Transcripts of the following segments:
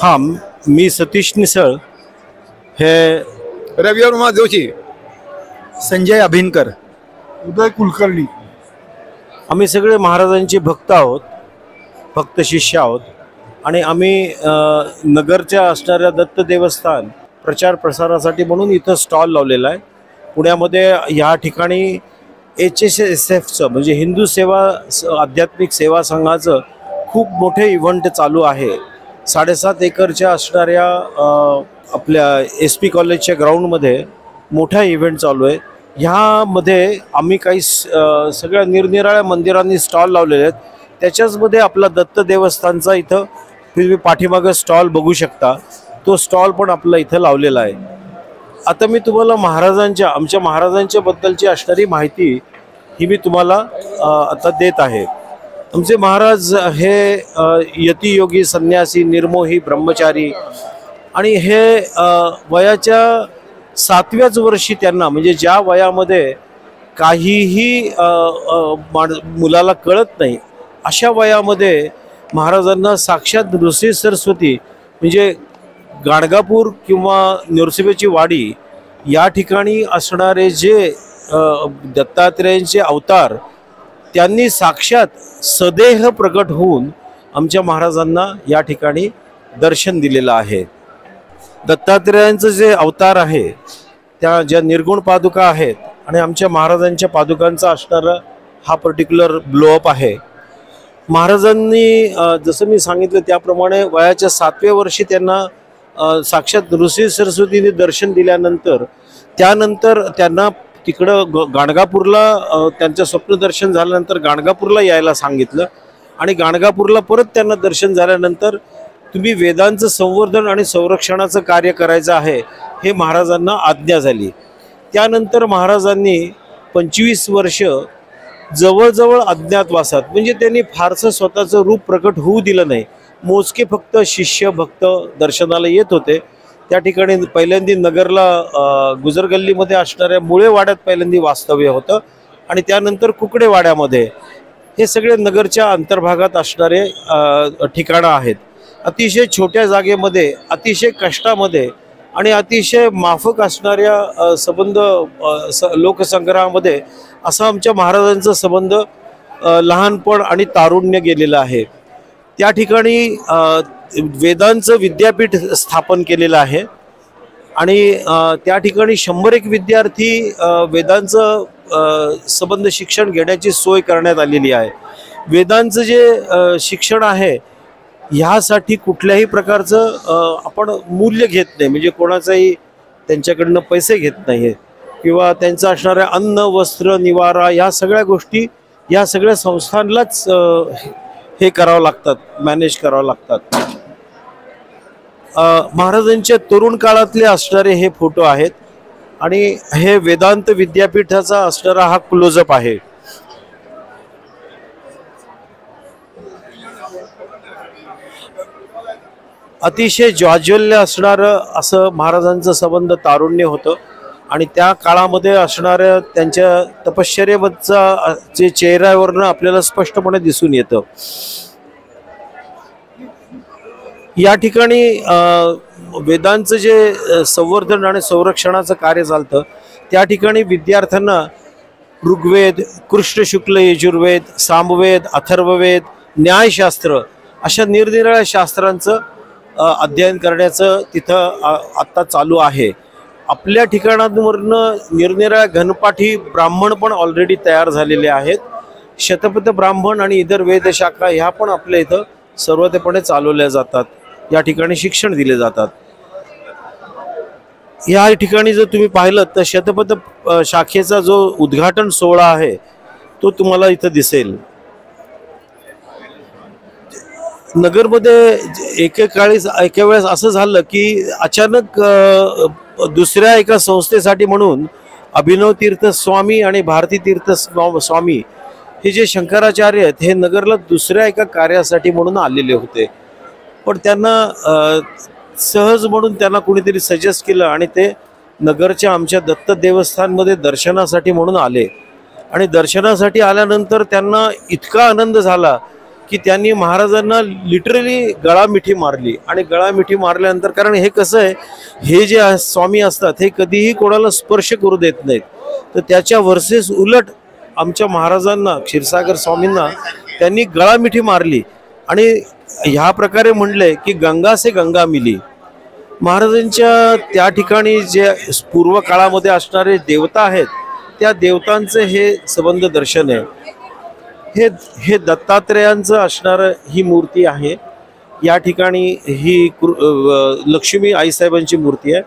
हां, मी सतीश निसळ, हे रविवर्मा जोशी, संजय अभिनकर, उदय कुलकर्णी. आम्ही सगळे महाराजांचे भक्त आहोत, भक्त शिष्य आहोत. आणि आम्ही नगरच्या असणाऱ्या दत्त देवस्थान प्रचार प्रसारासाठी म्हणून इथं स्टॉल लावलेला आहे. पुण्यामध्ये ह्या ठिकाणी HSSFचं म्हणजे हिंदू सेवा आध्यात्मिक सेवा संघाचं खूप मोठे इव्हेंट चालू आहे. 7.5 एकरच्या असणाऱ्या आपल्या SP कॉलेजच्या ग्राउंडमध्ये मोठा इव्हेंट चालू आहे. ह्यामध्ये आम्ही काही सगळ्या निरनिराळ्या मंदिरांनी स्टॉल लावलेले आहेत. त्याच्याचमध्ये आपला दत्त देवस्थानचा इथं तुम्ही पाठीमागं स्टॉल बघू शकता. तो स्टॉल पण आपला इथं लावलेला आहे. आता मी तुम्हाला आमच्या महाराजांच्या बद्दलची असणारी माहिती ही मी तुम्हाला आता देत आहे. आमचे महाराज हे यतियोगी, संन्यासी, निर्मोही, ब्रह्मचारी आणि हे वयाच्या 7व्याच वर्षी त्यांना म्हणजे ज्या वयामध्ये काहीही मुलाला कळत नाही अशा वयामध्ये महाराजांना साक्षात नृसिंह सरस्वती म्हणजे गाणगापूर किंवा नृसिंहाची वाडी या ठिकाणी असणारे जे दत्तात्रेयांचे अवतार त्यांनी साक्षात सदेह प्रकट होऊन आमच्या महाराजांना या ठिकाणी दर्शन दिलेलं आहे. दत्तात्रेयांचं जे अवतार आहे त्या ज्या निर्गुण पादुका आहेत आणि आमच्या महाराजांच्या पादुकांचा असणारा हा पर्टिक्युलर ब्लोअप आहे. महाराजांनी जसं मी सांगितलं त्याप्रमाणे वयाच्या 7व्या वर्षी त्यांना साक्षात नृसिंह सरस्वतीने दर्शन दिल्यानंतर त्यानंतर त्यांना तिकडं गाणगापूरला त्यांचं स्वप्नदर्शन झाल्यानंतर गाणगापूरला यायला सांगितलं आणि गाणगापूरला परत त्यांना दर्शन झाल्यानंतर तुम्ही वेदांचं संवर्धन आणि संरक्षणाचं कार्य करायचं आहे हे महाराजांना आज्ञा झाली. त्यानंतर महाराजांनी 25 वर्ष जवळजवळ अज्ञातवासात म्हणजे त्यांनी फारसं स्वतःचं रूप प्रकट होऊ दिलं नाही. मोजके फक्त शिष्य भक्त दर्शनाला येत होते. त्या ठिकाणी पहिल्यांदा नगरला गुजरगल्लीमध्ये असणाऱ्या मुळे वाड्यात पहिल्यांदा वास्तव्य होतं आणि त्यानंतर कुकडे वाड्यामध्ये हे सगळे नगरच्या अंतर्भागात असणारे ठिकाणं आहेत. अतिशय छोट्या जागेमध्ये अतिशय कष्टामध्ये आणि अतिशय माफक असणाऱ्या संबंध लोकसंग्रहामध्ये असा आमच्या महाराजांचा संबंध लहानपण आणि तारुण्य गेलेलं आहे. त्या ठिकाणी वेदांचं विद्यापीठ स्थापन केलेलं आहे आणि त्या ठिकाणी 101 विद्यार्थी वेदांचं संबंध शिक्षण घेण्याची सोय करण्यात आलेली आहे. वेदांचं जे शिक्षण आहे ह्यासाठी कुठल्याही प्रकारचं आपण मूल्य घेत नाही म्हणजे कोणाचाही त्यांच्याकडनं पैसे घेत नाही किंवा त्यांचं असणाऱ्या अन्न, वस्त्र, निवारा या सगळ्या गोष्टी या सगळ्या संस्थांनाच हे करावं लागतात, मॅनेज करावं लागतात. महाराजांच्या तरुण काळातले असणारे हे फोटो आहेत आणि हे वेदांत विद्यापीठाचा असणारा हा क्लोजअप आहे. अतिशय ज्वाज्वल्य असणारं असं महाराजांचं संबंध तारुण्य होतं आणि त्या काळामध्ये असणाऱ्या त्यांच्या तपश्चर्येवरचा जे चेहऱ्यावरनं आपल्याला स्पष्टपणे दिसून येतं. या ठिकाणी वेदांचं जे संवर्धन आणि संरक्षणाचं कार्य चालतं त्या ठिकाणी विद्यार्थ्यांना ऋग्वेद, कृष्ण शुक्ल यजुर्वेद, सामवेद, अथर्ववेद, न्यायशास्त्र अशा निरनिराळ्या शास्त्रांचं अध्ययन करण्याचं तिथं आत्ता चालू आहे. आपल्या ठिकाणांवरनं निरनिराळ्या घनपाठी ब्राह्मण पण ऑलरेडी तयार झालेले आहेत. शतपथ ब्राह्मण आणि इतर वेदशाखा ह्या पण आपल्या इथं सर्वतपणे चालवल्या जातात. या ठिकाणी शिक्षण दिले जातात. या ठिकाणी जर तुम्ही पाहिलं तर शतपथ शाखेचा जो उद्घाटन सोहळा आहे तो तुम्हाला इथं दिसेल. नगरमध्ये एके वेळेस असं झालं की अचानक दुसऱ्या एका संस्थेसाठी म्हणून अभिनव तीर्थ स्वामी आणि भारती तीर्थ स्वामी हे जे शंकराचार्य आहेत हे नगरला दुसऱ्या एका कार्यासाठी म्हणून आलेले होते. पण त्यांना सहज म्हणून त्यांना कुणीतरी सजेस्ट केलं आणि ते नगरच्या आमच्या दत्त देवस्थानमध्ये दर्शनासाठी म्हणून आले आणि दर्शनासाठी आल्यानंतर त्यांना इतका आनंद झाला की त्यांनी महाराजांना लिटरली गळामिठी मारली. आणि गळामिठी मारल्यानंतर, कारण हे कसं आहे, हे जे स्वामी असतात हे कधीही कोणाला स्पर्श करू देत नाहीत, तर त्याच्या वर्सेस उलट आमच्या महाराजांना, क्षीरसागर स्वामींना त्यांनी गळामिठी मारली आणि ह्या प्रकारे म्हणले की गंगा से गंगा मिली. महाराजांच्या त्या ठिकाणी जे पूर्व काळामध्ये असणारे देवता आहेत त्या देवतांचं हे संबंध दर्शन आहे. हे दत्तात्रेयांचं असणारं ही मूर्ती आहे. या ठिकाणी ही लक्ष्मी आईसाहेबांची मूर्ती आहे.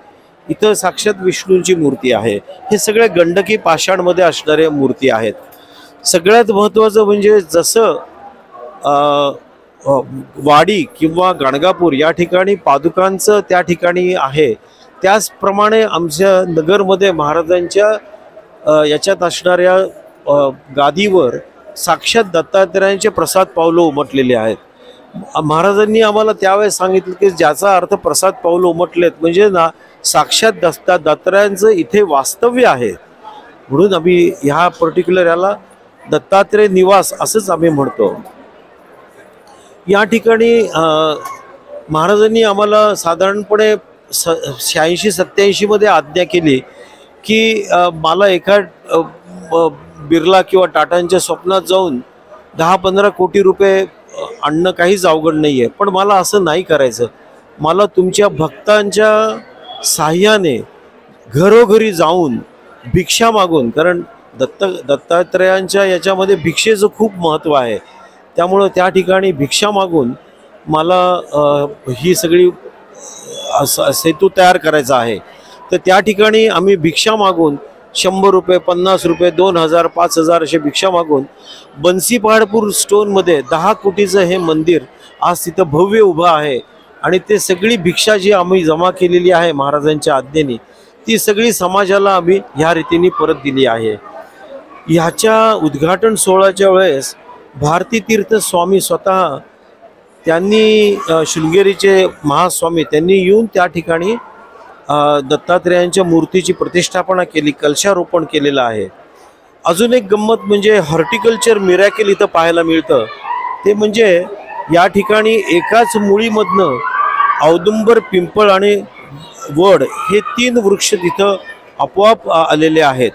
इथं साक्षात विष्णूंची मूर्ती आहे. हे सगळे गंडकी पाषाणमध्ये असणाऱ्या मूर्ती आहेत. सगळ्यात महत्त्वाचं म्हणजे जसं वाडी किंवा गाणगापूर या ठिकाणी पादुकांचं त्या ठिकाणी आहे, त्याचप्रमाणे आमच्या नगरमध्ये महाराजांच्या याच्यात असणाऱ्या गादीवर साक्षात दत्तात्रेयांचे प्रसाद पावलं उमटलेले आहेत. महाराजांनी आम्हाला त्यावेळेस सांगितलं की ज्याचा अर्थ प्रसाद पावलं उमटलेत म्हणजे ना साक्षात दत्तात्रेयांचं इथे वास्तव्य आहे, म्हणून आम्ही ह्या पर्टिक्युलर याला दत्तात्रेय निवास असंच आम्ही म्हणतो. या ठिकाणी महाराजांनी आम्हाला साधारणपणे 86-87 मध्ये आज्ञा केली की मला एका बिर्ला किंवा टाटांच्या स्वप्नात जाऊन 10-15 कोटी रुपये आणणं काहीच अवघड नाही आहे, पण मला असं नाही करायचं. मला तुमच्या भक्तांच्या साह्याने घरोघरी जाऊन भिक्षा मागून, कारण दत्तात्रेयांच्या याच्यामध्ये भिक्षेचं खूप महत्त्व आहे, त्यामुळं त्या ठिकाणी भिक्षा मागून मला ही सगळी सेतू तयार करायचा आहे. तर त्या ठिकाणी आम्ही भिक्षा मागून 100 रुपये, 50 रुपये, 2000, 5000 असे भिक्षा मागून बन्सीपहाडपूर स्टोनमध्ये 10 कोटीचं हे मंदिर आज तिथं भव्य उभं आहे. आणि ते सगळी भिक्षा जी आम्ही जमा केलेली आहे महाराजांच्या आज्ञेने, ती सगळी समाजाला आम्ही ह्या रीतीने परत दिली आहे. ह्याच्या उद्घाटन सोहळ्याच्या वेळेस भारती तीर्थ स्वामी स्वतः त्यांनी शृंगेरीचे महास्वामी त्यांनी येऊन त्या ठिकाणी दत्तात्रेयांच्या मूर्तीची प्रतिष्ठापना केली, कलशारोपण केलेलं आहे. अजून एक गंमत म्हणजे हॉर्टिकल्चर मिरॅकल इथं पाहायला मिळतं. ते म्हणजे या ठिकाणी एकाच मुळीमधनं औदुंबर, पिंपळ आणि वड हे 3 वृक्ष तिथं आपोआप आलेले आहेत.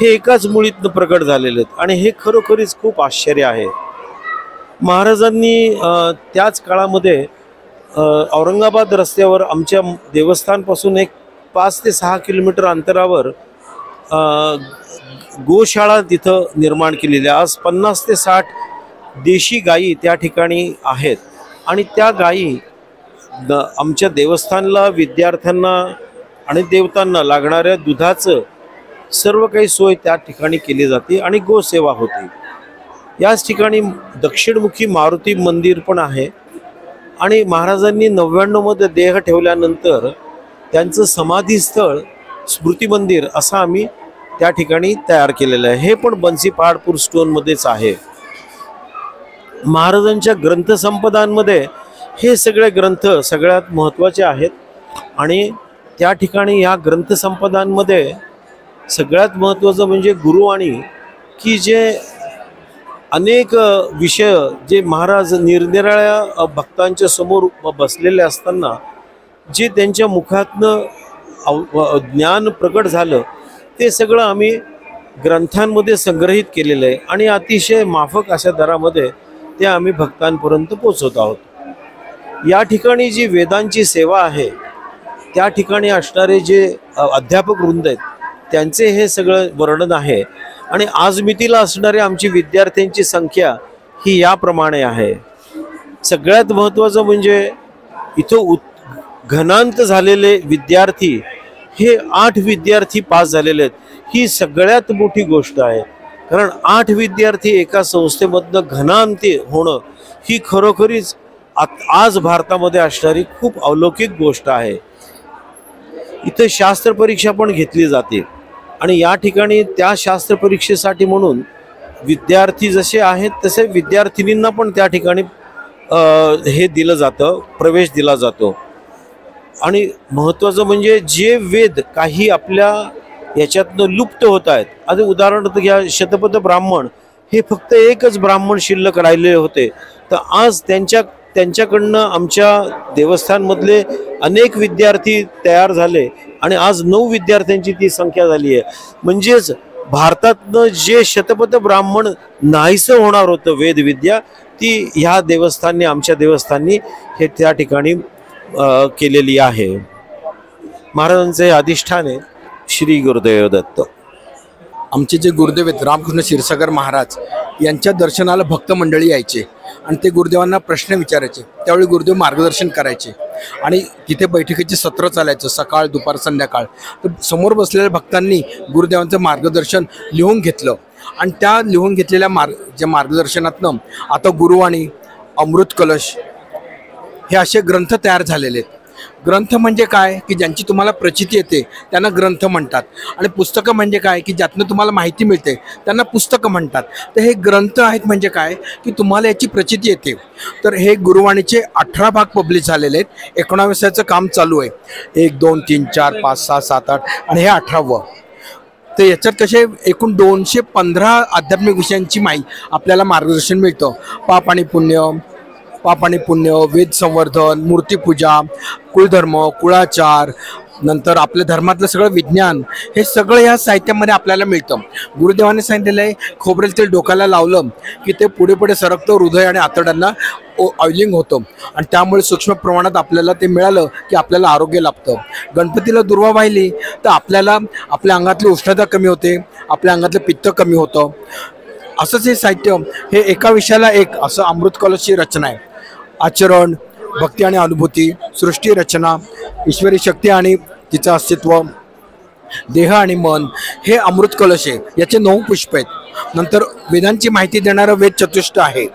हे एकाच मुळीतनं प्रकट झालेले आहेत आणि हे खरोखरीच खूप आश्चर्य आहे. महाराजांनी त्याच काळामध्ये औरंगाबाद रस्त्यावर आमच्या देवस्थानपासून एक 5 ते 6 किलोमीटर अंतरावर गोशाळा तिथं निर्माण केलेली आहे. आज 50 ते 60 देशी गायी त्या ठिकाणी आहेत आणि त्या गायी आमच्या देवस्थानला, विद्यार्थ्यांना आणि देवतांना लागणाऱ्या दुधाचं सर्व काही सोय त्या ठिकाणी केली जाते आणि गोसेवा होते. याच ठिकाणी दक्षिणमुखी मारुती मंदिर पण आहे आणि महाराजांनी 99 मध्ये देह ठेवल्यानंतर त्यांचं समाधीस्थळ स्मृती मंदिर असं आम्ही त्या ठिकाणी तयार केलेलं आहे. हे पण बन्सीपहाडपूर स्टोनमध्येच आहे. महाराजांच्या ग्रंथसंपदांमध्ये हे सगळे ग्रंथ सगळ्यात महत्त्वाचे आहेत आणि त्या ठिकाणी ह्या ग्रंथसंपदांमध्ये सगळ्यात महत्त्वाचं म्हणजे गुरुवाणी, की जे अनेक विषय जे महाराज निरनिराळ्या भक्तांच्या समोर बसलेले असताना जे त्यांच्या मुखातनं ज्ञान प्रकट झालं ते सगळं आम्ही ग्रंथांमध्ये संग्रहित केलेलं आहे आणि अतिशय माफक अशा दरामध्ये ते आम्ही भक्तांपर्यंत पोचवत आहोत. या ठिकाणी जी वेदांची सेवा आहे त्या ठिकाणी असणारे जे अध्यापक वृंद आहेत त्यांचे हे सगळं वर्णन आहे आणि आज मितीला असणारे आमची विद्यार्थ्यांची संख्या ही याप्रमाणे आहे. सगळ्यात महत्त्वाचं म्हणजे इथं घनांत झालेले विद्यार्थी हे 8 विद्यार्थी पास झालेले आहेत. ही सगळ्यात मोठी गोष्ट आहे, कारण 8 विद्यार्थी एका संस्थेमधनं घनांती होणं ही खरोखरीच आज भारतामध्ये असणारी खूप अलौकिक गोष्ट आहे. इथं शास्त्र परीक्षा पण घेतली जाते आणि या ठिकाणी त्या शास्त्र परीक्षेसाठी म्हणून विद्यार्थी जसे आहेत तसे विद्यार्थिनींना पण त्या ठिकाणी हे दिलं जातं, प्रवेश दिला जातो. आणि महत्त्वाचं म्हणजे जे वेद काही आपल्या याच्यातनं लुप्त होत आहेत, आता उदाहरणार्थ घ्या शतपथ ब्राह्मण, हे फक्त एकच ब्राह्मण शिल्लक राहिलेले होते तर आज त्यांच्याकडनं आमच्या देवस्थानमधले अनेक विद्यार्थी तयार झाले आणि आज 9 विद्यार्थ्यांची ती संख्या झाली आहे. म्हणजेच भारतातनं जे शतपथ ब्राह्मण नाहीसं होणार होतं वेदविद्या, ती ह्या देवस्थाननी, आमच्या देवस्थाननी हे त्या ठिकाणी केलेली आहे. महाराजांचे अधिष्ठान आहे श्री गुरुदेव दत्त. आमचे जे गुरुदेव आहेत रामकृष्ण क्षीरसागर महाराज यांच्या दर्शनाला भक्त मंडळी यायचे आणि ते गुरुदेवांना प्रश्न विचारायचे. त्यावेळी गुरुदेव मार्गदर्शन करायचे आणि तिथे बैठकीचे सत्र चालायचं सकाळ दुपार संध्याकाळ. तर समोर बसलेल्या भक्तांनी गुरुदेवांचं मार्गदर्शन लिहून घेतलं आणि त्या लिहून घेतलेल्या ज्या मार्गदर्शनातनं आता गुरुवाणी, अमृत कलश हे असे ग्रंथ तयार झालेले आहेत. ग्रंथ म्हणजे काय की ज्यांची तुम्हाला प्रचिती येते त्यांना ग्रंथ म्हणतात आणि पुस्तकं म्हणजे काय की ज्यातनं तुम्हाला माहिती मिळते त्यांना पुस्तकं म्हणतात. तर हे ग्रंथ आहेत म्हणजे काय की तुम्हाला याची प्रचिती येते. तर हे गुरुवाणीचे 18 भाग पब्लिश झालेले आहेत. 19व्याचं काम चालू आहे. 1 2 3 4 5 6 7 8 आणि हे 18वं. तर याच्यात कसे एकूण 215 आध्यात्मिक विषयांची आपल्याला मार्गदर्शन मिळतं. पाप आणि पुण्य, वेद संवर्धन, मूर्तीपूजा, कुळधर्म, कुळाचार, नंतर आपल्या धर्मातलं सगळं विज्ञान, हे सगळं या साहित्यामध्ये आपल्याला मिळतं. गुरुदेवाने सांगितलेलं आहे खोबरेल तेल डोक्याला लावलं की ते पुढे पुढे सरकतं, हृदय आणि आतड्यांना ऑइलिंग होतं आणि त्यामुळे सूक्ष्म प्रमाणात आपल्याला ते मिळालं की आपल्याला आरोग्य लाभतं. गणपतीला दुर्वा वाहिली तर आपल्याला आपल्या अंगातली उष्णता कमी होते, आपल्या अंगातलं पित्त कमी होतं. असंच हे साहित्य हे एका विषयाला एक असं अमृत कलशची रचना आहे. आचरण, भक्ती आणि अनुभूती, सृष्टी रचना, ईश्वरी शक्ती आणि तिचं अस्तित्व, देह आणि मन, हे अमृत कलश आहे. याचे 9 पुष्प आहेत. नंतर वेदांची माहिती देणारं वेद चतुष्ट आहे.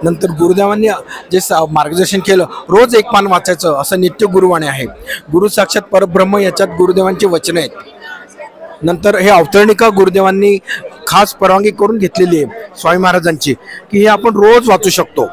नंतर गुरुदेवांनी जे मार्गदर्शन केलं रोज 1 पान वाचायचं असं नित्य गुरुवाणी आहे. गुरु साक्षात परब्रह्म याच्यात गुरुदेवांची वचनं आहेत. नंतर हे अवतरणिका गुरुदेवांनी खास परवानगी करून घेतलेली आहे स्वामी महाराजांची की हे आपण रोज वाचू शकतो.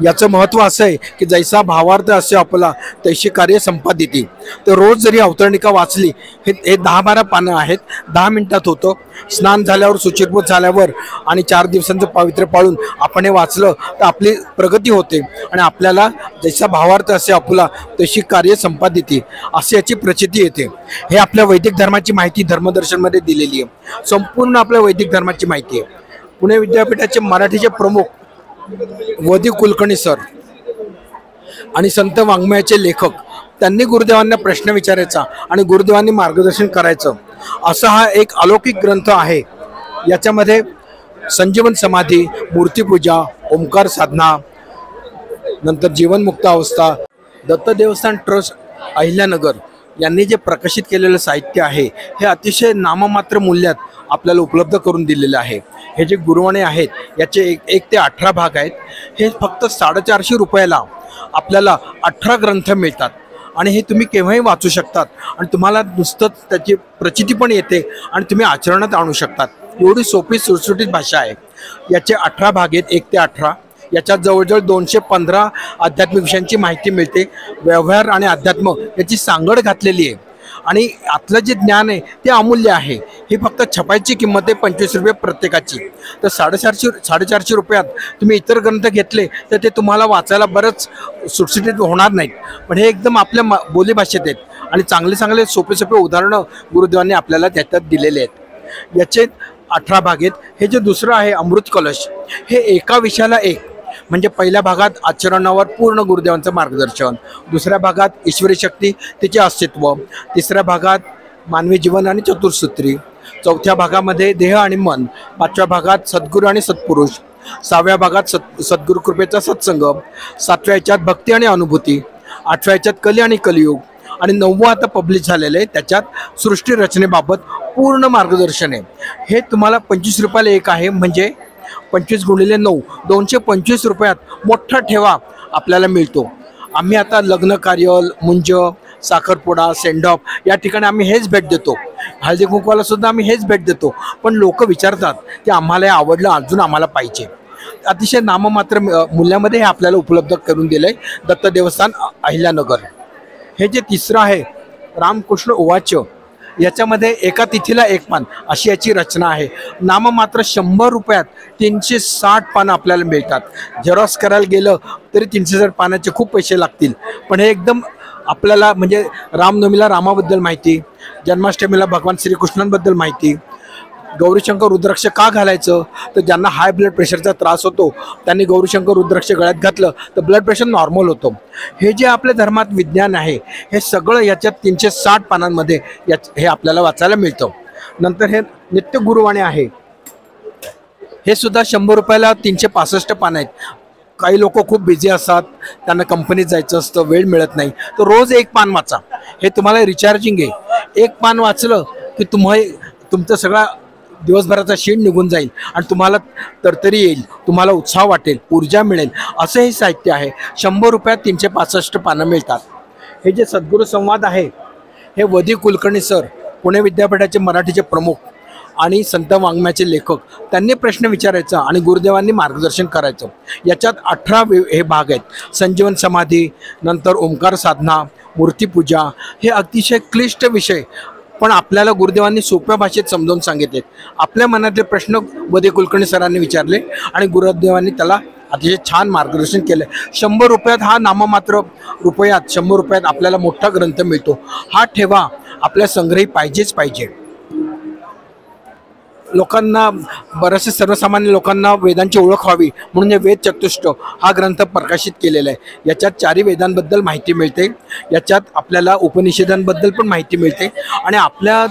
याचं महत्त्व असं आहे की जैसा भावार्थ असे आपला तैशी कार्य संपादिती. तर रोज जरी अवतरणिका वाचली, हे 10-12 पानं आहेत, 10 मिनिटात होतं. स्नान झाल्यावर, शुचिर्भूत झाल्यावर आणि 4 दिवसांचं पावित्र्य पाळून आपण हे वाचलं तर आपली प्रगती होते आणि आपल्याला जैसा भावार्थ असे आपला तैशी कार्य संपादिती असे याची प्रचिती येते. हे आपल्या वैदिक धर्माची माहिती धर्मदर्शनमध्ये दिलेली आहे. संपूर्ण आपल्या वैदिक धर्माची माहिती आहे. पुणे विद्यापीठाचे मराठीचे प्रमुख वदी कुलकर्णी सर आणि संत वाङ्मयाचे लेखक, त्यांनी गुरुदेवांना प्रश्न विचारायचा आणि गुरुदेवांनी मार्गदर्शन करायचं. असा हा एक अलौकिक ग्रंथ आहे. याच्यामध्ये संजीवन समाधी, मूर्तीपूजा, ओंकार साधना, नंतर जीवनमुक्त अवस्था, दत्त देवस्थान ट्रस्ट अहिल्यानगर यांनी जे प्रकाशित केलेलं साहित्य आहे हे अतिशय नाममात्र मूल्यात आपल्याला उपलब्ध करून दिलेलं आहे. हे जे गुरुवाणी आहेत याचे 1 ते 18 भाग आहेत. हे फक्त 450 रुपयाला आपल्याला 18 ग्रंथ मिळतात आणि हे तुम्ही केव्हाही वाचू शकतात आणि तुम्हाला नुसतंच त्याची प्रचिती पण येते आणि तुम्ही आचरणात आणू शकतात. एवढी सोपी सुटसुटीत भाषा आहे. याचे 18 भाग आहेत, 1 ते 18. याच्यात जवळजवळ 215 आध्यात्मिक विषयांची माहिती मिळते. व्यवहार आणि अध्यात्म याची सांगड घातलेली आहे आणि आतलं जे ज्ञान आहे ते अमूल्य आहे. ही फक्त छपायची किंमत आहे 25 रुपये प्रत्येकाची. तर 450 रुपयात तुम्ही इतर ग्रंथ घेतले तर ते तुम्हाला वाचायला बरंच सुटसुटीत होणार नाहीत, पण हे एकदम आपल्या बोलीभाषेत आहेत आणि चांगले सोपे उदाहरणं गुरुदेवांनी आपल्याला त्याच्यात दिलेले आहेत. याचे 18 भाग आहेत. हे जे दुसरं आहे अमृत कलश, हे एका विषयाला एक. म्हणजे पहिल्या भागात आचरणावर पूर्ण गुरुदेवांचं मार्गदर्शन, दुसऱ्या भागात ईश्वरी शक्ती, तिचे अस्तित्व, तिसऱ्या भागात मानवी जीवन आणि चतुर्सूत्री, चौथ्या भागामध्ये देह आणि मन, 5व्या भागात सद्गुरू आणि सत्पुरुष, 6व्या भागात सद्गुरू कृपेचा सत्संग, 7व्या याच्यात भक्ती आणि अनुभूती, 8व्या याच्यात कली आणि कलियुग आणि 9वं आता पब्लिश झालेलं आहे. त्याच्यात सृष्टी रचनेबाबत पूर्ण मार्गदर्शन आहे. हे तुम्हाला 25 रुपयाला एक आहे. म्हणजे 25 × 9 225 रुपयात मोठा ठेवा आपल्याला मिळतो. आम्ही आता लग्न कार्य, मुंज, साखरपुडा, सेंडऑफ या ठिकाणी आम्ही हेच भेट देतो. हळदी कुंकवाला सुद्धा आम्ही हेच भेट देतो. पण लोक विचारतात की आम्हाला हे आवडलं, अजून आम्हाला पाहिजे. अतिशय नाममात्र मूल्यामध्ये हे आपल्याला उपलब्ध करून दिलं आहे दत्त देवस्थान अहिल्यानगर. हे जे तिसरं आहे रामकृष्ण उवाच, याच्यामध्ये एका तिथीला एक पान अशी याची रचना आहे. नाममात्र 100 रुपयात 360 पानं आपल्याला मिळतात. झेरॉक्स करायला गेलं तरी 360 पानाचे खूप पैसे लागतील, पण हे एकदम आपल्याला म्हणजे रामनवमीला रामाबद्दल माहिती, जन्माष्टमीला भगवान श्रीकृष्णांबद्दल माहिती, गौरीशंकर रुद्राक्ष का घालायचं, तर ज्यांना हाय ब्लड प्रेशरचा त्रास होतो त्यांनी गौरीशंकर रुद्राक्ष गळ्यात घातलं तर ब्लड प्रेशर नॉर्मल होतं. हे जे आपल्या धर्मात विज्ञान आहे हे सगळं याच्यात 360 पानांमध्ये हे आपल्याला वाचायला मिळतं. नंतर हे नित्य गुरुवाणी आहे, हे सुद्धा 100 रुपयाला 365 पानं आहेत. काही लोक खूप बिझी असतात, त्यांना कंपनीत जायचं असतं, वेळ मिळत नाही, तर रोज एक पान वाचा. हे तुम्हाला रिचार्जिंग आहे. एक पान वाचलं की तुमचं सगळा दिवसभराचा शीण निघून जाईल आणि तुम्हाला तरतरी येईल, तुम्हाला उत्साह वाटेल, ऊर्जा मिळेल, असं हे साहित्य आहे. 100 रुपयात 365 पानं मिळतात. हे जे सद्गुरू संवाद आहे हे वदी कुलकर्णी सर, पुणे विद्यापीठाचे मराठीचे प्रमुख आणि संत वाङ्मयाचे लेखक, त्यांनी प्रश्न विचारायचा आणि गुरुदेवांनी मार्गदर्शन करायचं. याच्यात 18 हे भाग आहेत. संजीवन समाधी, नंतर ओंकार साधना, मूर्तीपूजा, हे अतिशय क्लिष्ट विषय पण आपल्याला गुरुदेवांनी सोप्या भाषेत समजावून सांगितले. आपल्या मनातले प्रश्न वदी कुलकर्णी सरांनी विचारले आणि गुरुदेवांनी त्याला अतिशय छान मार्गदर्शन केलं. 100 रुपयात हा नाममात्र रुपयात 100 रुपयात आपल्याला मोठा ग्रंथ मिळतो. हा ठेवा, आपल्या संग्रही पाहिजेच पाहिजे. लोकांना, बरेचसे सर्वसामान्य लोकांना वेदांची ओळख व्हावी म्हणून हे वेद चतुष्ट हा ग्रंथ प्रकाशित केलेला आहे. याच्यात 4 वेदांबद्दल माहिती मिळते, याच्यात आपल्याला उपनिषदांबद्दल पण माहिती मिळते आणि आपल्या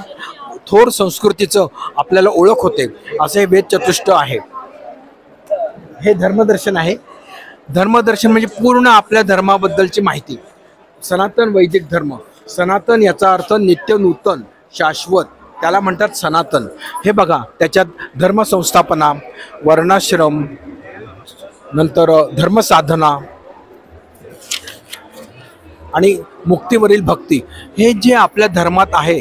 थोर संस्कृतीचं आपल्याला ओळख होते. असे हे वेद चतुष्ट आहे. हे धर्मदर्शन आहे. धर्मदर्शन म्हणजे पूर्ण आपल्या धर्माबद्दलची माहिती. सनातन वैदिक धर्म, सनातन याचा अर्थ नित्य, नूतन, शाश्वत, त्याला म्हणतात सनातन. हे बघा, त्याच्यात धर्मसंस्थापना, वर्णाश्रम, नंतर धर्मसाधना आणि मुक्तीवरील भक्ती, हे जे आपल्या धर्मात आहे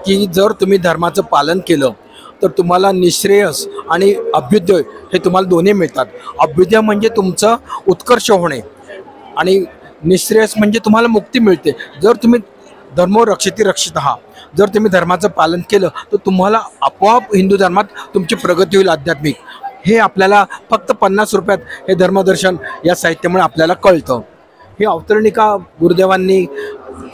की जर तुम्ही धर्माचं पालन केलं तर तुम्हाला निःश्रेयस आणि अभ्युदय हे तुम्हाला दोन्ही मिळतात. अभ्युदय म्हणजे तुमचं उत्कर्ष होणे आणि निःश्रेयस म्हणजे तुम्हाला मुक्ती मिळते. जर तुम्ही धर्मो रक्षिती रक्षित आहात, जर तुम्ही धर्माचं पालन केलं तर तुम्हाला आपोआप हिंदू धर्मात तुमची प्रगती होईल आध्यात्मिक. हे आपल्याला फक्त 50 रुपयात हे धर्मदर्शन या साहित्यामुळे आपल्याला कळतं. ही अवतरणिका गुरुदेवांनी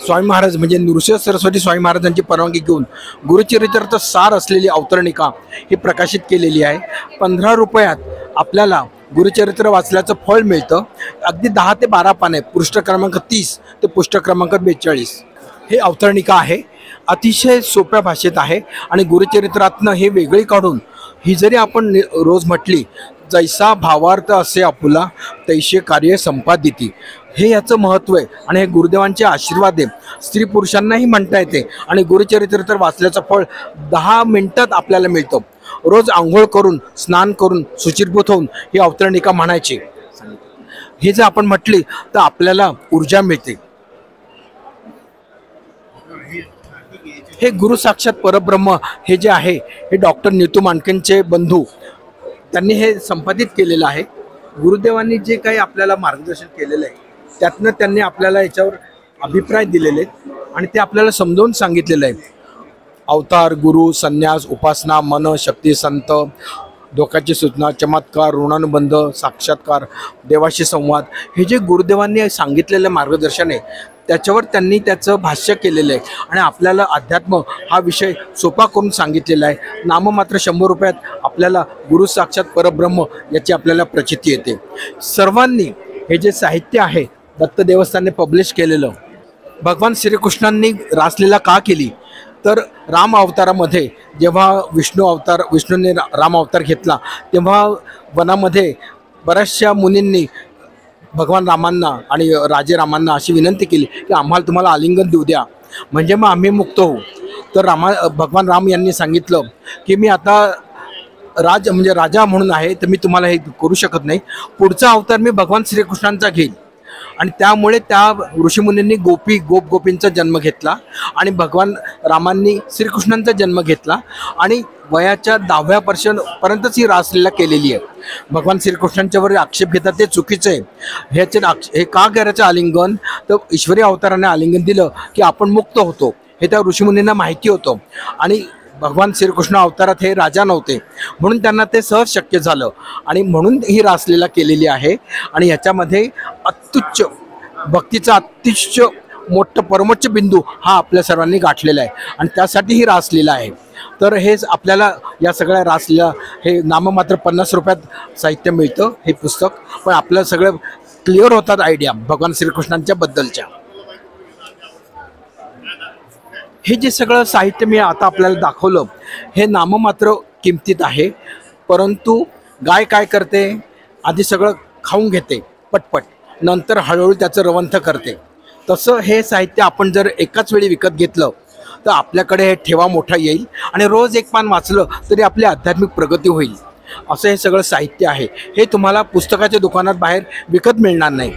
स्वामी महाराज म्हणजे नृसिंह सरस्वती स्वामी महाराजांची परवानगी घेऊन गुरुचरित्राचं सार असलेली अवतरणिका ही प्रकाशित केलेली आहे. 15 रुपयात आपल्याला गुरुचरित्र वाचल्याचं फळ मिळतं. अगदी 10 ते 12 पाने, पृष्ठ क्रमांक 30 ते पृष्ठ क्रमांक 42 हे अवतरणिका आहे. अतिशय सोप्या भाषेत आहे आणि गुरुचरित्रातनं हे वेगळी काढून ही जरी आपण रोज म्हटली, जैसा भावार्थ असे आपुला तैसे कार्य संपादिती, हे याचं महत्त्व आहे आणि हे गुरुदेवांचे आशीर्वाद आहे. स्त्री पुरुषांनाही म्हणता येते आणि गुरुचरित्र तर वाचल्याचं फळ 10 मिनिटात आपल्याला मिळतं. रोज आंघोळ करून, स्नान करून, शुचिर्भूत होऊन ही अवतरणिका म्हणायची. हे जर आपण म्हटली तर आपल्याला ऊर्जा मिळते. हे गुरु साक्षात परब्रह्म हे जे आहे हे डॉक्टर नीतू मांडकेंचे बंधू, त्यांनी हे संपादित केलेलं आहे. गुरुदेवांनी जे काही आपल्याला मार्गदर्शन केलेलं आहे त्यातनं त्यांनी आपल्याला याच्यावर अभिप्राय दिलेले आहेत आणि ते आपल्याला समजावून सांगितलेलं आहे. अवतार, गुरु, संन्यास, उपासना, मन, शक्ती, संत, धोक्याची सूचना, चमत्कार, ऋणानुबंध, साक्षात्कार, देवाशी संवाद, हे जे गुरुदेवांनी सांगितलेलं मार्गदर्शन आहे त्याच्यावर त्यांनी त्याचं भाष्य केलेलं आहे आणि आपल्याला अध्यात्म हा विषय सोपा करून सांगितलेला आहे. नाममात्र 100 रुपयात आपल्याला गुरु साक्षात परब्रह्म याची आपल्याला प्रचिती येते. सर्वांनी हे जे साहित्य आहे दत्त देवस्थानने पब्लिश केलेलं, भगवान श्रीकृष्णांनी रासलीला का केली तर राम अवतारामध्ये जेव्हा विष्णूने राम अवतार घेतला तेव्हा वनामध्ये बऱ्याचशा मुनींनी भगवान रामांना आणि राजे रामांना अशी विनंती केली की आम्हाला तुम्हाला आलिंगन देऊ द्या म्हणजे मग आम्ही मुक्त होऊ. तर भगवान राम यांनी सांगितलं की मी आता राजा म्हणून आहे तर मी तुम्हाला हे करू शकत नाही. पुढचा अवतार मी भगवान श्रीकृष्णांचा घेईन. आणि त्यामुळे त्या ऋषीमुनींनी गोपींचा जन्म घेतला आणि भगवान रामांनी श्रीकृष्णांचा जन्म घेतला आणि वयाच्या 10व्या वर्षापर्यंतच ही रासलीला केलेली आहे. भगवान श्रीकृष्णांच्यावर आक्षेप घेतात ते चुकीचं आहे. हे का करायचं आलिंगन तर ईश्वरी अवताराने आलिंगन दिलं की आपण मुक्त होतो. हे त्या ऋषीमुनींना माहिती होतं आणि भगवान श्रीकृष्ण अवतारात हे राजा नव्हते म्हणून त्यांना ते सहज शक्य झालं आणि म्हणून ही रासलीला केलेली आहे. आणि ह्याच्यामध्ये अत्युच्च भक्तीचा अतिशय मोठं परमोच्च बिंदू हा आपल्या सर्वांनी गाठलेला आहे आणि त्यासाठी ही रासलीला आहे. तर हेच आपल्याला या सगळ्या रासलीला हे नाममात्र 50 रुपयात साहित्य मिळतं हे पुस्तक, पण आपलं सगळं क्लिअर होतात आयडिया भगवान श्रीकृष्णांच्या बद्दलच्या. हे जे सगळं साहित्य मी आता आपल्याला दाखवलं हे नाममात्र किमतीत आहे, परंतु गाय काय करते, आधी सगळं खाऊन घेते पटपट, नंतर हळूहळू त्याचं रवंथ करते. तसं हे साहित्य आपण जर एकाच वेळी विकत घेतलं तर आपल्याकडे हे ठेवा मोठा येईल आणि रोज एक पान वाचलं तरी आपली आध्यात्मिक प्रगती होईल. असं हे सगळं साहित्य आहे. हे तुम्हाला पुस्तकाच्या दुकानात बाहेर विकत मिळणार नाही.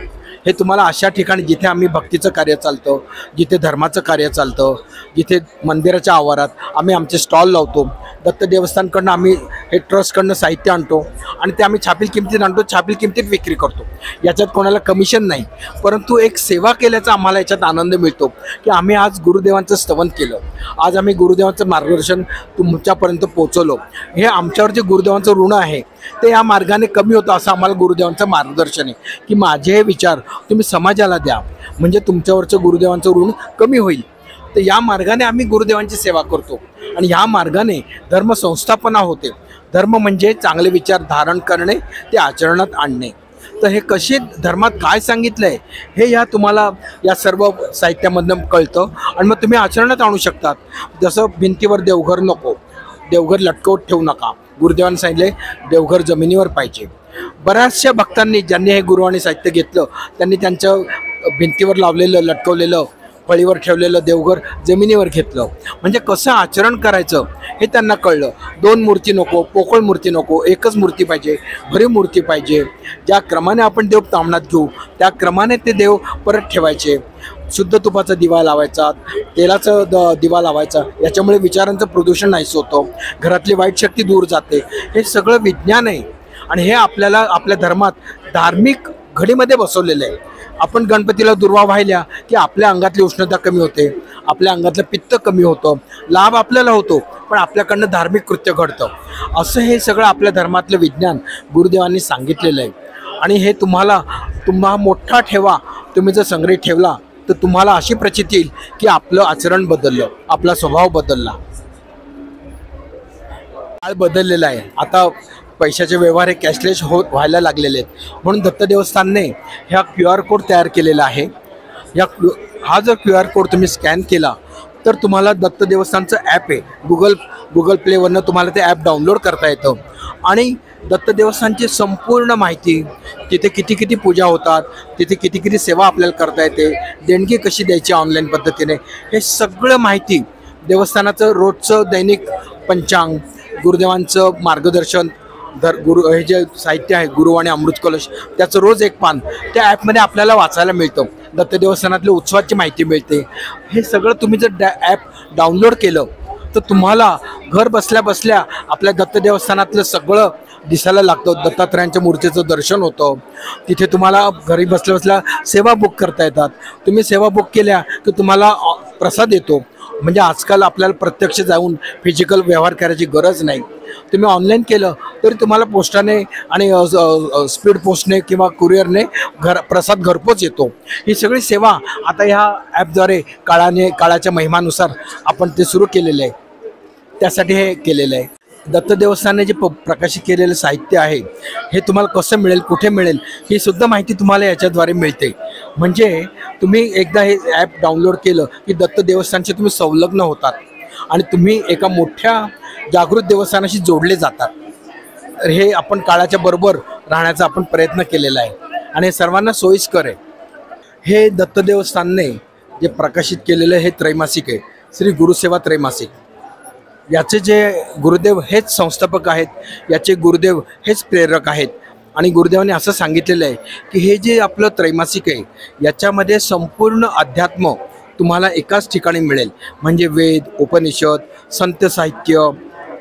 हे तुम्हाला अशा ठिकाणी जिथे आम्ही भक्तीचं कार्य चालतं, जिथे धर्माचं कार्य चालतं, जिथे मंदिराच्या आवारात आम्ही आमचे स्टॉल लावतो, दत्त देवस्थानकडनं आम्ही हे ट्रस्टकडनं साहित्य आणतो आणि ते आम्ही छापील किमतीत आणतो, छापील किमतीत विक्री करतो. याच्यात कोणाला कमिशन नाही, परंतु एक सेवा केल्याचा आम्हाला याच्यात आनंद मिळतो की आम्ही आज गुरुदेवांचं स्तवन केलं, आज आम्ही गुरुदेवांचं मार्गदर्शन तुमच्यापर्यंत पोचवलो. हे आमच्यावर जे गुरुदेवांचं ऋण आहे ते या मार्गाने कमी होतं असं आम्हाला गुरुदेवांचं मार्गदर्शन आहे की माझे हे विचार तुम्ही समाजाला द्या म्हणजे तुमच्यावरचं गुरुदेवांचं ऋण कमी होईल. तर या मार्गाने आम्ही गुरुदेवांची सेवा करतो आणि ह्या मार्गाने धर्म संस्थापना होते. धर्म म्हणजे चांगले विचार धारण करणे, ते आचरणात आणणे. तर हे कसे धर्मात काय सांगितलं आहे हे या तुम्हाला या सर्व साहित्यामधनं कळतं आणि मग तुम्ही आचरणात आणू शकतात. जसं भिंतीवर देवघर नको, देवघर लटकवत ठेवू नका, गुरुदेवांनी सांगितले देवघर जमिनीवर पाहिजे. बऱ्याचशा भक्तांनी ज्यांनी हे गुरुवाणी साहित्य घेतलं त्यांनी त्यांचं भिंतीवर लावलेलं लटकवलेलं फळीवर ठेवलेलं देवघर जमिनीवर घेतलं. म्हणजे कसं आचरण करायचं हे त्यांना कळलं. 2 मूर्ती नको, पोकळ मूर्ती नको, एकच मूर्ती पाहिजे, भरीव मूर्ती पाहिजे. ज्या क्रमाने आपण देव तामणात घेऊ त्या क्रमाने ते देव परत ठेवायचे. शुद्ध तुपाचा दिवा लावायचा, तेलाचा दिवा लावायचा, याच्यामुळे विचारांचं प्रदूषण नाहीच होतं, घरातली वाईट शक्ती दूर जाते. हे सगळं विज्ञान आहे आणि हे आपल्याला आपल्या धर्मात धार्मिक घडीमध्ये बसवलेलं आहे. आपण गणपतीला दुर्वा वाहिल्या की आपल्या अंगातली उष्णता कमी होते, आपल्या अंगातलं पित्त कमी होतं, लाभ आपल्याला होतो, पण आपल्याकडनं धार्मिक कृत्य घडतं. असं हे सगळं आपल्या धर्मातलं विज्ञान गुरुदेवांनी सांगितलेलं आहे. आणि हे तुम्हा मोठा ठेवा तुम्ही जर संग्रहित ठेवला तर तुम्हाला अशी प्रचिती येईल की आपलं आचरण बदललं, आपला स्वभाव बदलला. काळ बदललेला आहे, आता पैशाचे व्यवहार हे कॅशलेस व्हायला लागलेले आहेत. म्हणून दत्त देवस्थानने ह्या QR कोड तयार केलेला आहे. हा जर QR कोड तुम्ही स्कॅन केला तर तुम्हाला दत्त देवस्थानचं ॲप आहे, गुगल प्लेवरनं तुम्हाला ते ॲप डाउनलोड करता येतं आणि दत्त देवस्थानची संपूर्ण माहिती, तिथे किती किती पूजा होतात, तिथे किती किती सेवा आपल्याला करता येते, देणगी कशी द्यायची ऑनलाईन पद्धतीने, हे सगळं माहिती, देवस्थानाचं रोजचं दैनिक पंचांग, गुरुदेवांचं मार्गदर्शन, हे जे साहित्य आहे गुरुवाणी अमृत कलश त्याचं रोज एक पान त्या ॲपमध्ये आपल्याला वाचायला मिळतं. दत्त देवस्थानातल्या उत्सवाची माहिती मिळते. हे सगळं तुम्ही जर ॲप डाउनलोड केलं तर तुम्हाला घर बसल्या बसल्या आपल्या दत्त देवस्थानातलं सगळं दिसायला लागतं. दत्तात्रयांच्या मूर्तीचं दर्शन होतं, तिथे तुम्हाला घरी बसल्या बसल्या सेवा बुक करता येतात. तुम्ही सेवा बुक केल्या की तुम्हाला प्रसाद येतो. म्हणजे आजकाल आपल्याला प्रत्यक्ष जाऊन फिजिकल व्यवहार करायची गरज नाही. तुम्ही ऑनलाईन केलं तरी तुम्हाला पोस्टाने आणि स्पीड पोस्टने किंवा कुरिअरने प्रसाद घरपोच येतो. ही सगळी सेवा आता ह्या ॲपद्वारे काळाच्या महिमानुसार आपण ते सुरू केलेलं आहे. त्यासाठी हे केलेलं आहे. दत्त देवस्थानने जे प्रकाशित केलेलं साहित्य आहे हे तुम्हाला कसं मिळेल, कुठे मिळेल, ही सुद्धा माहिती तुम्हाला याच्याद्वारे मिळते. म्हणजे तुम्ही एकदा हे ॲप डाउनलोड केलं की दत्त देवस्थानशी तुम्ही संलग्न होतात आणि तुम्ही एका मोठ्या जागृत देवस्थानाशी जोडले जातात. तर हे आपण काळाच्या बरोबर राहण्याचा आपण प्रयत्न केलेला आहे आणि हे सर्वांना सोयीस्कर आहे. हे दत्त देवस्थानने जे प्रकाशित केलेलं हे त्रैमासिक आहे, श्री गुरुसेवा त्रैमासिक. याचे जे गुरुदेव हेच संस्थापक आहेत, याचे गुरुदेव हेच प्रेरक आहेत. आणि गुरुदेवांनी असं सांगितलेलं आहे की हे जे आपलं त्रैमासिक आहे याच्यामध्ये संपूर्ण अध्यात्म तुम्हाला एकाच ठिकाणी मिळेल. म्हणजे वेद, उपनिषद, संत साहित्य,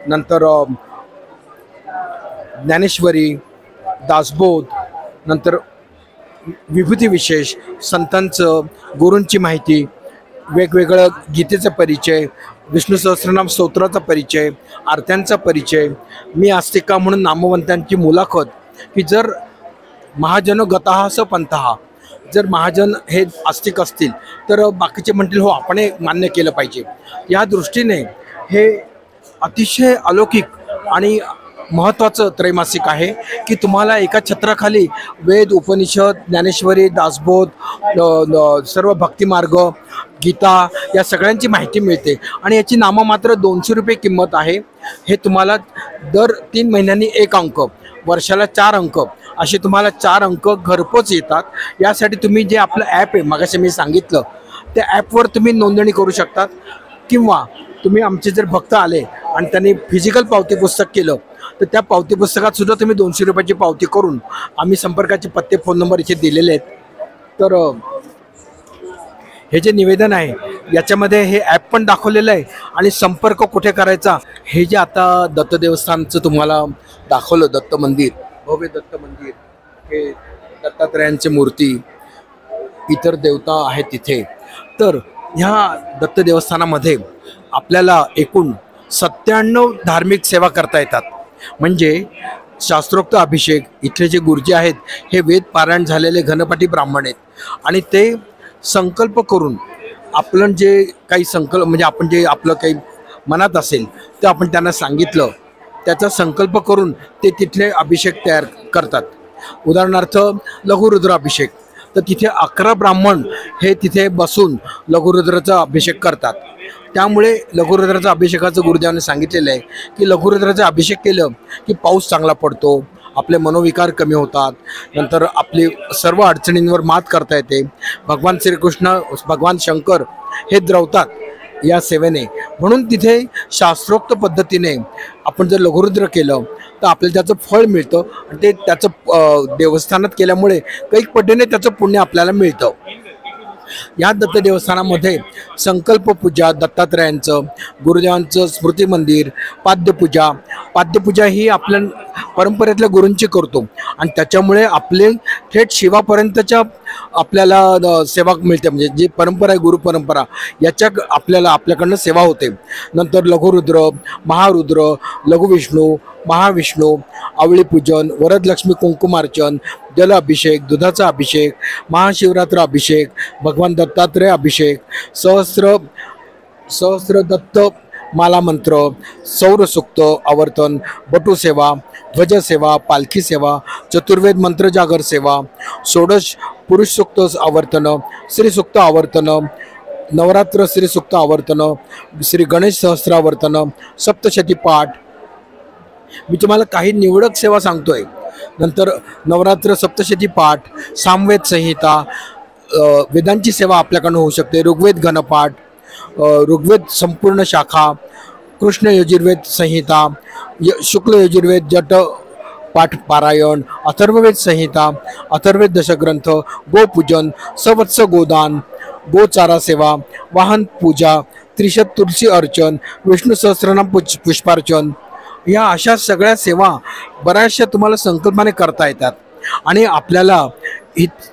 नंतर ज्ञानेश्वरी, दासबोध, नंतर विभूती विशेष, संतांचं, गुरूंची माहिती, वेगवेगळं गीतेचा परिचय, विष्णू सहस्रनाम स्तोत्राचा परिचय, आरत्यांचा परिचय, मी आस्तिका म्हणून नामवंतांची मुलाखत, की जर महाजन गतः स पंथः, जर महाजन हे आस्तिक असतील तर बाकीचे म्हणतील हो आपण हे मान्य केलं पाहिजे. या दृष्टीने हे अतिशय अलौकिक आणि महत्त्वाचं त्रैमासिक आहे की तुम्हाला एका छत्राखाली वेद, उपनिषद, ज्ञानेश्वरी, दासबोध, सर्व भक्तिमार्ग, गीता या सगळ्यांची माहिती मिळते. आणि याची नाममात्र 200 रुपये किंमत आहे. हे तुम्हाला दर 3 महिन्यांनी 1 अंक, वर्षाला 4 अंक असे तुम्हाला 4 अंक घरपोच येतात. यासाठी तुम्ही जे आपलं ॲप आहे मगाशी मी सांगितलं त्या ॲपवर तुम्ही नोंदणी करू शकतात, किंवा तुम्ही आमचे जर भक्त आले आणि त्यांनी फिजिकल पावती पुस्तक केलं तर त्या पावती पुस्तकात सुद्धा तुम्ही 200 रुपयाची पावती करून, आम्ही संपर्काचे पत्ते, फोन नंबर इथे दिलेले आहेत. तर हे जे निवेदन आहे याच्यामध्ये हे ॲप पण दाखवलेलं आहे आणि संपर्क कुठे करायचा हे जे आता दत्त देवस्थानचं तुम्हाला दाखवलं, दत्त मंदिर, भव्य दत्त मंदिर, हे दत्तात्रयांची मूर्ती, इतर देवता आहेत तिथे. तर ह्या दत्त देवस्थानामध्ये आपल्याला एकूण 97 धार्मिक सेवा करता येतात. म्हणजे शास्त्रोक्त अभिषेक, इथले जे गुरुजी आहेत हे वेद पारायण झालेले घनपाठी ब्राह्मण आहेत आणि ते संकल्प करून आपलं जे काही म्हणजे आपण जे आपलं काही मनात असेल ते आपण त्यांना सांगितलं, त्याचा संकल्प करून ते तिथले अभिषेक तयार करतात. उदाहरणार्थ लघुरुद्र अभिषेक, तर तिथे 11 ब्राह्मण हे तिथे बसून लघुरुद्राचा अभिषेक करतात. त्यामुळे लघुरुद्राचा अभिषेकाचं गुरुदेवाने सांगितलेलं आहे की लघुरुद्राचा अभिषेक केलं की पाऊस चांगला पडतो, आपले मनोविकार कमी होतात, नंतर आपली सर्व अडचणींवर मात करता येते. भगवान श्रीकृष्ण, भगवान शंकर हे द्रवतात या सेवेने. म्हणून तिथे शास्त्रोक्त पद्धतीने आपण जर लघुरुद्र केलं तर आपल्याला त्याचं फळ मिळतं आणि ते त्याचं देवस्थानात केल्यामुळे कैक पटीने त्याचं पुण्य आपल्याला मिळतं. या दत्त देवस्थानामध्ये संकल्प पूजा, दत्तात्रयांचं, गुरुदेवांचं स्मृती मंदिर, पाद्यपूजा ही आपल्या परंपरेतल्या गुरूंची करतो आणि त्याच्यामुळे आपले थेट शिवापर्यंतच्या आपल्याला सेवा मिळते. म्हणजे जी परंपरा आहे, गुरु परंपरा, याच्या आपल्याकडनं सेवा होते. नंतर लघुरुद्र, महारुद्र, लघुविष्णू, महाविष्णू, आवळी पूजन, वरदलक्ष्मी कुंकुमार्चन, जल अभिषेक, दुधाचा अभिषेक, महाशिवरात्र अभिषेक, भगवान दत्तात्रय अभिषेक, सहस्र दत्त माला मंत्र, सौरसूक्त आवर्तन, बटुसेवा, ध्वजसेवा, पालखी सेवा, चतुर्वेद मंत्र जागर सेवा, 16 पुरुष सूक्त आवर्तन, श्रीसूक्त आवर्तन, नवरात्र श्रीसूक्त आवर्तन, श्री गणेश सहस्रावर्तन, सप्तशती पाठ. मी तुम्हाला काही निवडक सेवा सांगतोय. नंतर नवरात्र सप्तशती पाठ, सामवेद संहिता, वेदांची सेवा आपल्याकडून होऊ शकते. ऋग्वेद घनपाठ, ऋग्वेद संपूर्ण शाखा, कृष्ण यजुर्वेद संहिता, शुक्ल यजुर्वेद जट पाठ पारायण, अथर्ववेद संहिता, अथर्ववेद दशग्रंथ, गोपूजन, सवत्स गोदान, गोचारा सेवा, वाहन पूजा, त्रिशत तुलसी अर्चन, विष्णू सहस्रनाम पुष्पार्चन, या अशा सगळ्या सेवा बऱ्याचशा तुम्हाला संकल्पाने करता येतात आणि आपल्याला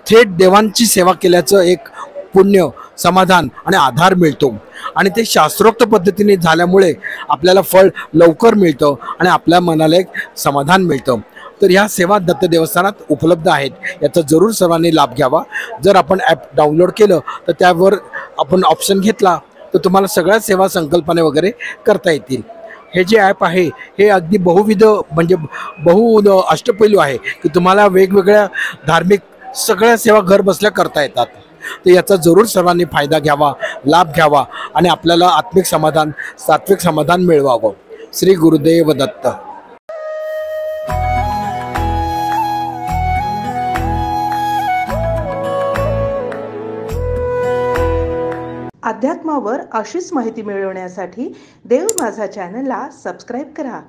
थेट देवांची सेवा केल्याचं एक पुण्य, समाधान आणि आधार मिळतो. आणि ते शास्त्रोक्त पद्धतीने झाल्यामुळे आपल्याला फळ लवकर मिळतं आणि आपल्या मनाला एक समाधान मिळतं. तर ह्या सेवा दत्त देवस्थानात उपलब्ध आहेत. याचा जरूर सर्वांनी लाभ घ्यावा. जर आपण ॲप डाउनलोड केलं तर त्यावर आपण ऑप्शन घेतला तर तुम्हाला सगळ्या सेवा संकल्पने वगैरे करता येतील. हे जे ॲप आहे हे अगदी बहुविध म्हणजे अष्टपैलू आहे की तुम्हाला वेगवेगळ्या धार्मिक सगळ्या सेवा घर बसल्या करता येतात. तर याचा जरूर सर्वांनी फायदा घ्यावा, लाभ घ्यावा आणि आपल्याला आत्मिक समाधान, सात्विक समाधान मिळवावं. श्री गुरुदेव दत्त. अध्यात्मावर अशीच माहिती मिळवण्यासाठी देव माझा चॅनलला सबस्क्राईब करा.